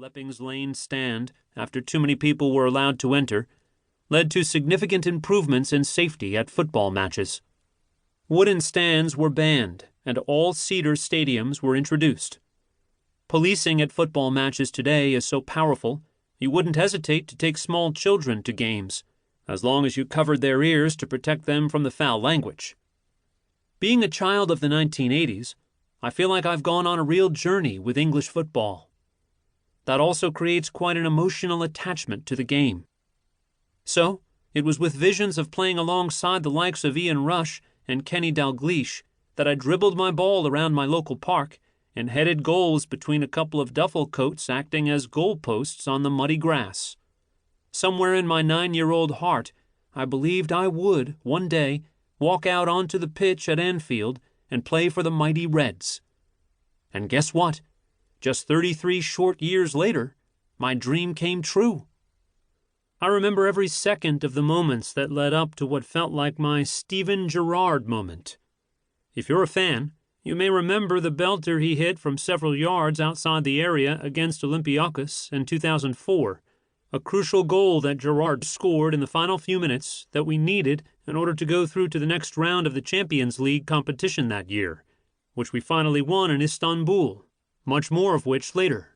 Leppings Lane stand, after too many people were allowed to enter, led to significant improvements in safety at football matches. Wooden stands were banned, and all cedar stadiums were introduced. Policing at football matches today is so powerful, you wouldn't hesitate to take small children to games, as long as you covered their ears to protect them from the foul language. Being a child of the 1980s, I feel like I've gone on a real journey with English football. That also creates quite an emotional attachment to the game. So, it was with visions of playing alongside the likes of Ian Rush and Kenny Dalglish that I dribbled my ball around my local park and headed goals between a couple of duffel coats acting as goalposts on the muddy grass. Somewhere in my 9-year-old heart, I believed I would, one day, walk out onto the pitch at Anfield and play for the mighty Reds. And guess what? Just 33 short years later, my dream came true. I remember every second of the moments that led up to what felt like my Steven Gerrard moment. If you're a fan, you may remember the belter he hit from several yards outside the area against Olympiacos in 2004, a crucial goal that Gerrard scored in the final few minutes that we needed in order to go through to the next round of the Champions League competition that year, which we finally won in Istanbul, much more of which later.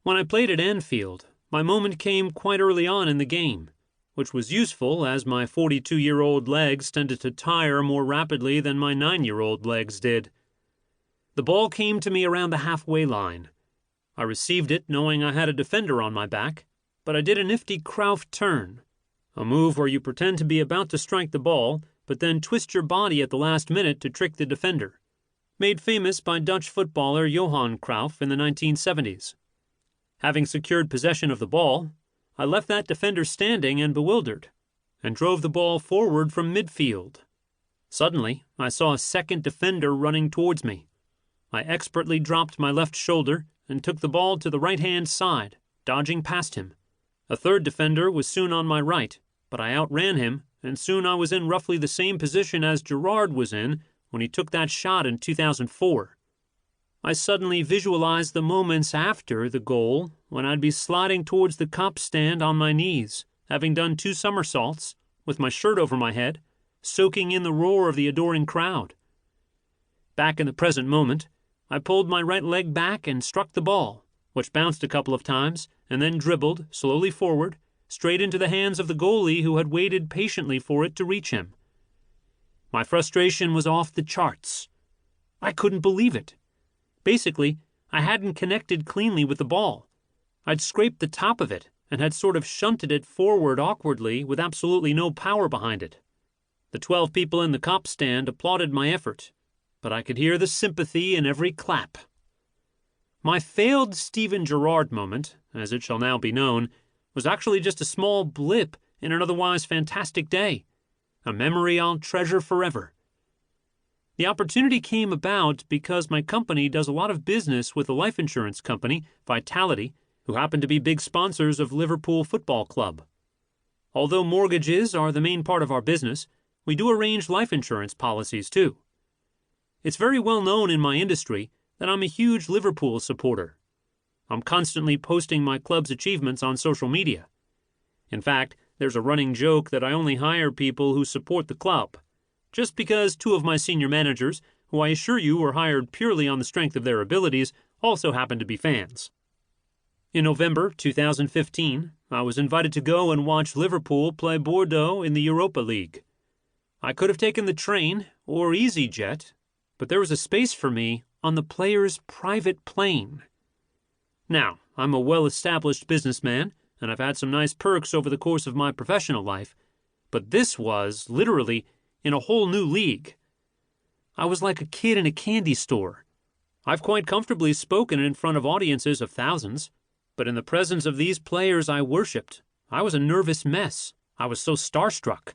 When I played at Anfield, my moment came quite early on in the game, which was useful as my 42-year-old legs tended to tire more rapidly than my 9-year-old legs did. The ball came to me around the halfway line. I received it knowing I had a defender on my back, but I did a nifty Cruyff turn, a move where you pretend to be about to strike the ball, but then twist your body at the last minute to trick the defender, made famous by Dutch footballer Johan Cruyff in the 1970s. Having secured possession of the ball, I left that defender standing and bewildered, and drove the ball forward from midfield. Suddenly, I saw a second defender running towards me. I expertly dropped my left shoulder and took the ball to the right-hand side, dodging past him. A third defender was soon on my right, but I outran him, and soon I was in roughly the same position as Gerrard was in when he took that shot in 2004. I suddenly visualized the moments after the goal when I'd be sliding towards the cup stand on my knees, having done 2 somersaults, with my shirt over my head, soaking in the roar of the adoring crowd. Back in the present moment, I pulled my right leg back and struck the ball, which bounced a couple of times and then dribbled, slowly forward, straight into the hands of the goalie who had waited patiently for it to reach him. My frustration was off the charts. I couldn't believe it. Basically, I hadn't connected cleanly with the ball. I'd scraped the top of it and had sort of shunted it forward awkwardly with absolutely no power behind it. The 12 people in the cop stand applauded my effort, but I could hear the sympathy in every clap. My failed Steven Gerrard moment, as it shall now be known, was actually just a small blip in an otherwise fantastic day, a memory I'll treasure forever. The opportunity came about because my company does a lot of business with a life insurance company, Vitality, who happen to be big sponsors of Liverpool Football Club. Although mortgages are the main part of our business, we do arrange life insurance policies too. It's very well known in my industry that I'm a huge Liverpool supporter. I'm constantly posting my club's achievements on social media. In fact, there's a running joke that I only hire people who support the club, just because 2 of my senior managers, who I assure you were hired purely on the strength of their abilities, also happen to be fans. In November 2015, I was invited to go and watch Liverpool play Bordeaux in the Europa League. I could have taken the train or EasyJet, but there was a space for me on the players' private plane. Now, I'm a well-established businessman, and I've had some nice perks over the course of my professional life, but this was, literally, in a whole new league. I was like a kid in a candy store. I've quite comfortably spoken in front of audiences of thousands, but in the presence of these players I worshipped, I was a nervous mess. I was so starstruck.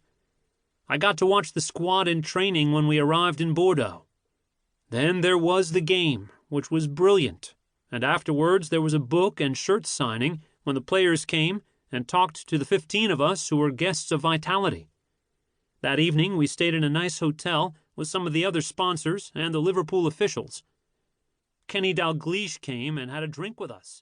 I got to watch the squad in training when we arrived in Bordeaux. Then there was the game, which was brilliant, and afterwards there was a book and shirt signing when the players came and talked to the 15 of us who were guests of Vitality. That evening we stayed in a nice hotel with some of the other sponsors and the Liverpool officials. Kenny Dalglish came and had a drink with us.